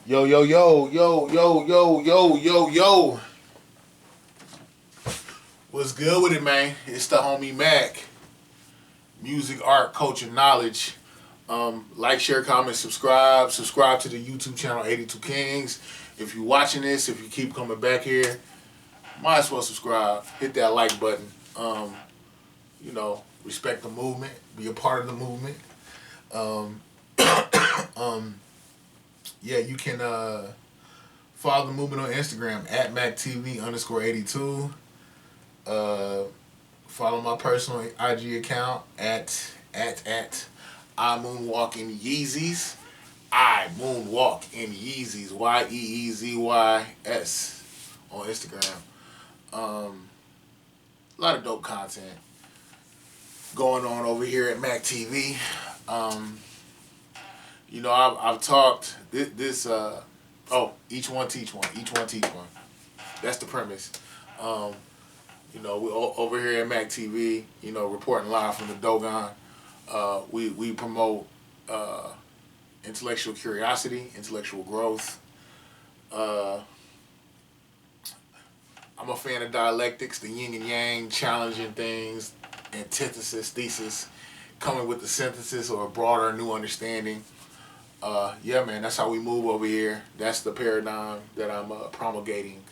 Yo, yo, yo, yo, yo, yo, yo, yo, yo. What's good with it, man? It's the homie Mac. Music, art, culture, knowledge. Like, share, comment, subscribe. Subscribe to the YouTube channel 82 Kings. If you're watching this, if you keep coming back here, might as well subscribe. Hit that like button. Respect the movement. Be a part of the movement. Um, you can follow the movement on Instagram at MacTV_82. Follow my personal IG account at I Moonwalk in Yeezys. I Moonwalk in Yeezys. YEEZYS on Instagram. A lot of dope content going on over here at Mac TV. I've talked this. Each one teach one. Each one teach one. That's the premise. We over here at Mac TV. Reporting live from the Dogon. We promote intellectual curiosity, intellectual growth. I'm a fan of dialectics, the yin and yang, challenging things, antithesis, thesis, coming with the synthesis or a broader, new understanding. Man, that's how we move over here. That's the paradigm that I'm promulgating.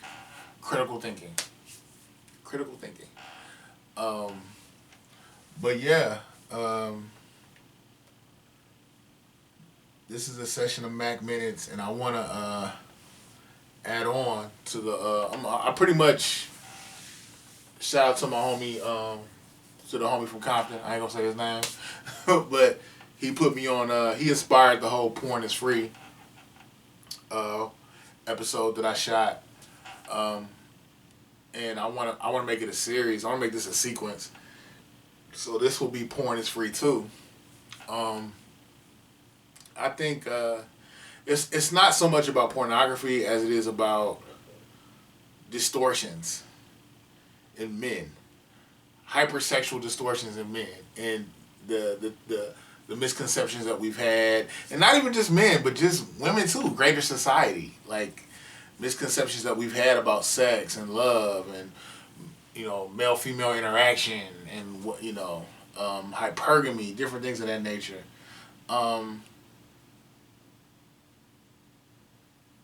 Critical thinking. Critical thinking. This is a session of Mac Minutes, and I want to add on to the. I pretty much shout out to my homie, to the homie from Compton. I ain't gonna say his name, but he put me on. He inspired the whole "Porn is Free" episode that I shot, and I wanna make it a series. I wanna make this a sequence. So this will be "Porn is Free" too. I think it's not so much about pornography as it is about distortions in men, hypersexual distortions in men, and the misconceptions that we've had, and not even just men, but just women too, greater society, like misconceptions that we've had about sex and love and male female interaction and hypergamy, different things of that nature.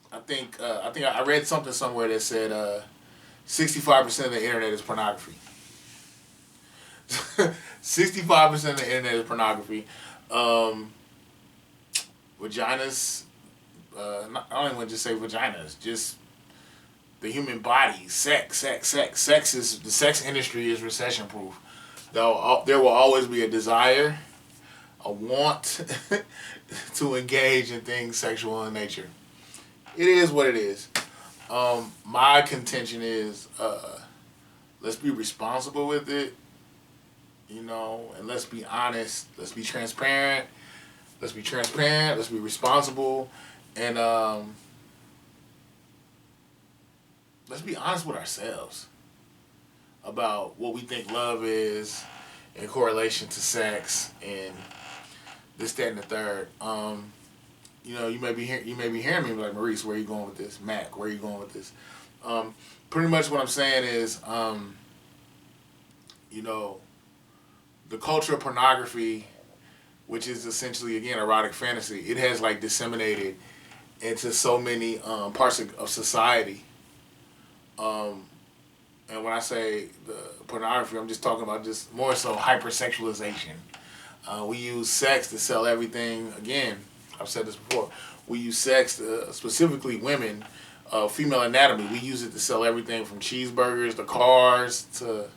I think I read something somewhere that said 65% of the internet is pornography. 65% of the internet is pornography. Vaginas. I don't even want to just say vaginas. Just the human body. Sex. Sex is the sex industry is recession proof. Though there will always be a desire, a want to engage in things sexual in nature. It is what it is. My contention is, let's be responsible with it, and let's be honest. Let's be transparent. Let's be responsible, and let's be honest with ourselves about what we think love is in correlation to sex and this, that, and the third. You may be hearing me like, Maurice, where are you going with this? Mac, where are you going with this? Pretty much what I'm saying is, the culture of pornography, which is essentially, again, erotic fantasy, it has like disseminated into so many parts of society. And when I say the pornography, I'm just talking about just more so hypersexualization. We use sex to sell everything. Again, I've said this before. We use sex, specifically women, female anatomy. We use it to sell everything from cheeseburgers to cars to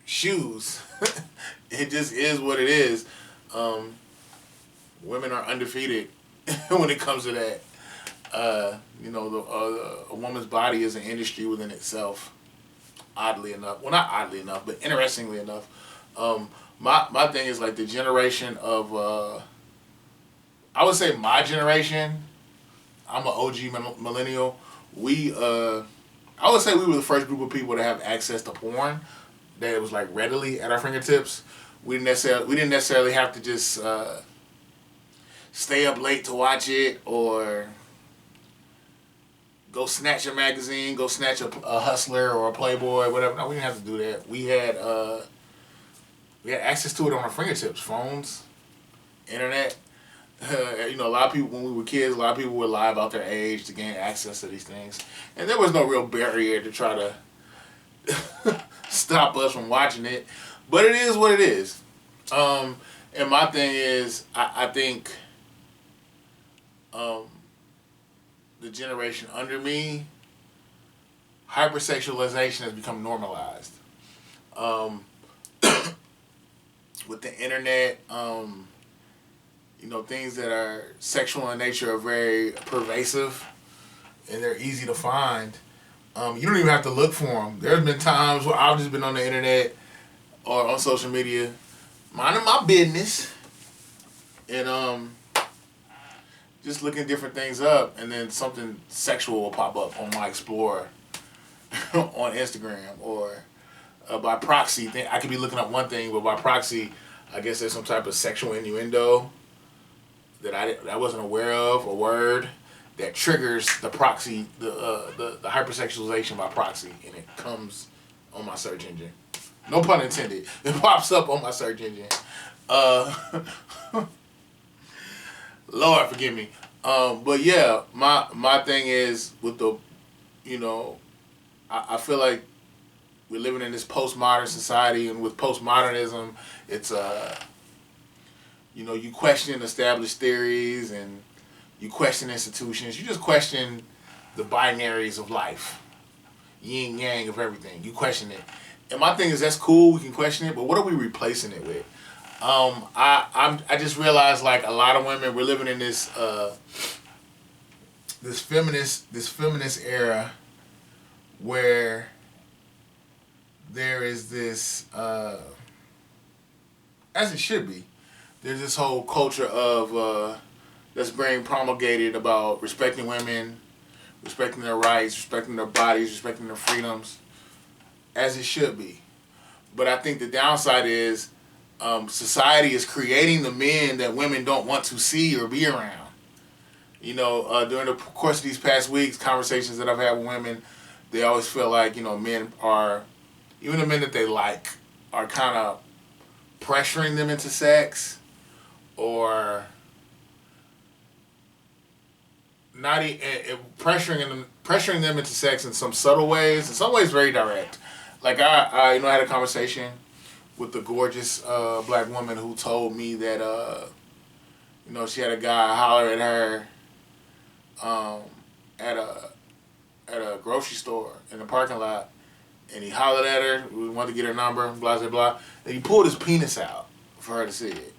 shoes. It just is what it is. Women are undefeated when it comes to that. A woman's body is an industry within itself. Oddly enough, well, not oddly enough, but interestingly enough, my thing is like the generation of. I would say my generation. I'm an OG millennial. I would say we were the first group of people to have access to porn that it was like readily at our fingertips. We didn't necessarily have to just stay up late to watch it or go snatch a magazine, go snatch a Hustler or a Playboy, whatever. No, we didn't have to do that. We had access to it on our fingertips, phones, internet. A lot of people, when we were kids, a lot of people would lie about their age to gain access to these things. And there was no real barrier to try to stop us from watching it. But it is what it is. And my thing is, I think the generation under me, hypersexualization has become normalized. With the internet, things that are sexual in nature are very pervasive and they're easy to find. You don't even have to look for them. There's been times where I've just been on the internet or on social media minding my business and just looking different things up, and then something sexual will pop up on my Explorer on Instagram, or by proxy. I could be looking up one thing, but by proxy, I guess there's some type of sexual innuendo that I wasn't aware of, a word that triggers the proxy, the hypersexualization by proxy, and it comes on my search engine. No pun intended. It pops up on my search engine. Lord forgive me. But yeah, my thing is with the, I feel like we're living in this postmodern society, and with postmodernism, it's you question established theories and you question institutions. You just question the binaries of life, yin yang of everything. You question it, and my thing is that's cool. We can question it, but what are we replacing it with? I just realized, like, a lot of women, we're living in this feminist era where there is this as it should be, there's this whole culture of that's being promulgated about respecting women, respecting their rights, respecting their bodies, respecting their freedoms, as it should be. But I think the downside is society is creating the men that women don't want to see or be around. During the course of these past weeks, conversations that I've had with women, they always feel like, men are, even the men that they like, are kind of pressuring them into sex, or not pressuring them into sex in some subtle ways, in some ways very direct. Like I had a conversation with a gorgeous black woman who told me that she had a guy holler at her at a grocery store in the parking lot, and he hollered at her. We wanted to get her number, blah blah blah. And he pulled his penis out for her to see it,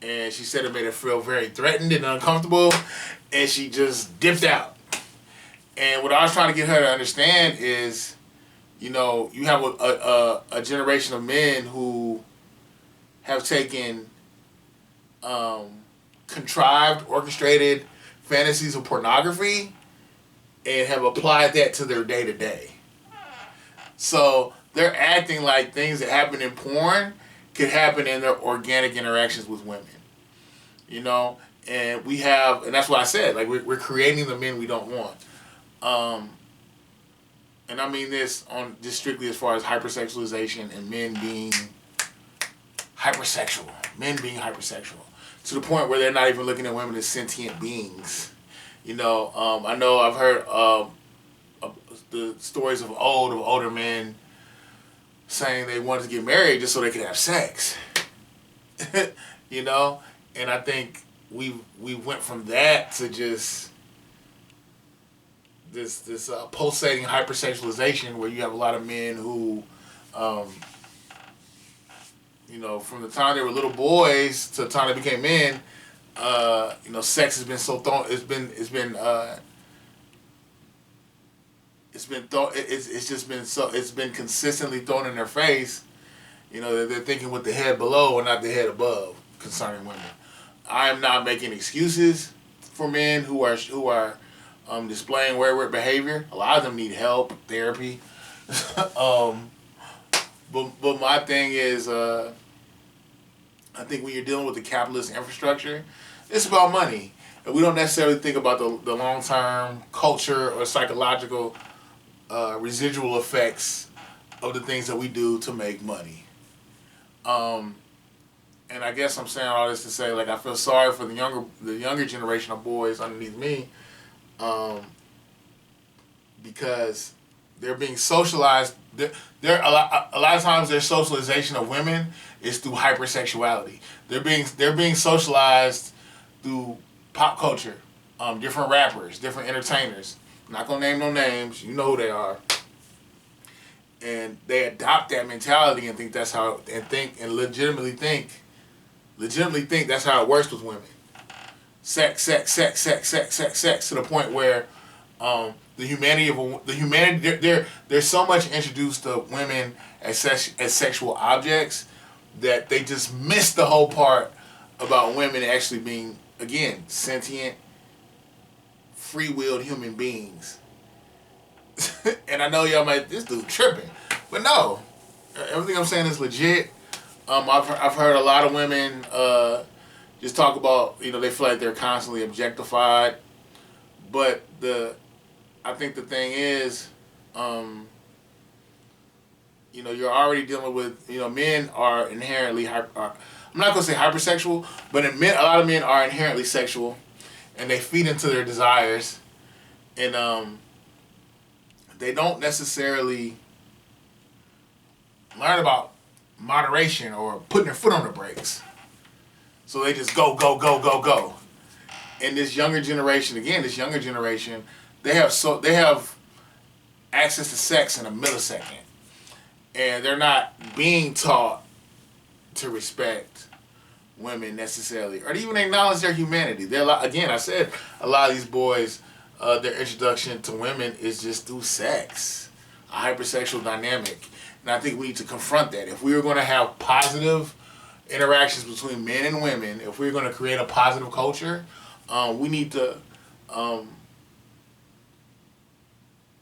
and she said it made her feel very threatened and uncomfortable, and she just dipped out. And what I was trying to get her to understand is, you have a generation of men who have taken contrived, orchestrated fantasies of pornography and have applied that to their day-to-day. So they're acting like things that happen in porn could happen in their organic interactions with women. And and that's why I said, like, we're creating the men we don't want. And I mean this on just strictly as far as hypersexualization and men being hypersexual. Men being hypersexual. To the point where they're not even looking at women as sentient beings. I know I've heard the stories of older men saying they wanted to get married just so they could have sex. And I think we went from that to just this pulsating hypersexualization where you have a lot of men who, from the time they were little boys to the time they became men, sex has been so thrown. It's been consistently thrown in their face. They're thinking with the head below and not the head above concerning women. I am not making excuses for men who are displaying wayward behavior. A lot of them need help, therapy. But my thing is, I think when you're dealing with the capitalist infrastructure, it's about money. and we don't necessarily think about the long-term culture or psychological residual effects of the things that we do to make money. And I guess I'm saying all this to say, like, I feel sorry for the younger generation of boys underneath me, because they're being socialized. They're a lot of times their socialization of women is through hypersexuality. They're being socialized through pop culture, different rappers, different entertainers. I'm not gonna name no names. You know who they are. And they adopt that mentality and think that's how, and legitimately think that's how it works with women. Sex, sex, sex, sex, sex, sex, sex, to the point where they're so much introduced to women as sexual objects that they just miss the whole part about women actually being, again, sentient, free-willed human beings. And I know y'all might, this dude tripping, but no, everything I'm saying is legit. I've heard a lot of women just talk about, they feel like they're constantly objectified, but I think the thing is, you're already dealing with, men are inherently I'm not gonna say hypersexual, but a lot of men are inherently sexual, and they feed into their desires, and they don't necessarily learn about moderation or putting their foot on the brakes. So they just go, go, go, go, go. And this younger generation, they have access to sex in a millisecond. And they're not being taught to respect women necessarily, or even acknowledge their humanity. Again, I said a lot of these boys, their introduction to women is just through sex, a hypersexual dynamic. And I think we need to confront that. If we are going to have positive interactions between men and women, if we're going to create a positive culture, we need to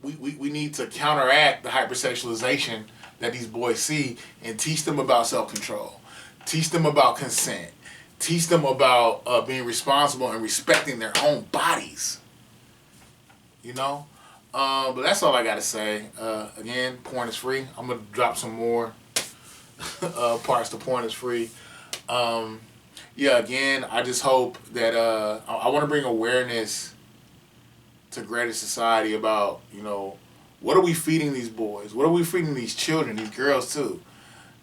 we need to counteract the hypersexualization that these boys see and teach them about self-control, teach them about consent, teach them about being responsible and respecting their own bodies. But that's all I gotta say. Again, porn is free. I'm gonna drop some more parts to porn is free. Again, I just hope that I want to bring awareness to greater society about, what are we feeding these boys? What are we feeding these children, these girls too?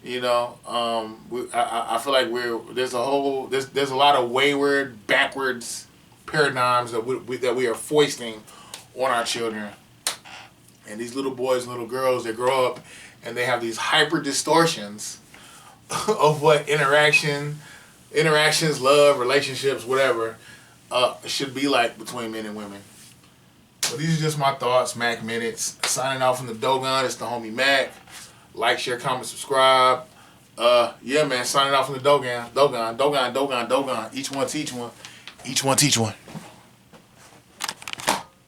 I feel like there's a lot of wayward, backwards paradigms that we are foisting on our children. And these little boys and little girls, they grow up and they have these hyper distortions of what interactions, love, relationships, whatever, should be like between men and women. But these are just my thoughts. Mac Minutes. Signing off from the Dogon. It's the homie Mac. Like, share, comment, subscribe. Man, signing off from the Dogon. Dogon. Each one teach one. Each one teach one.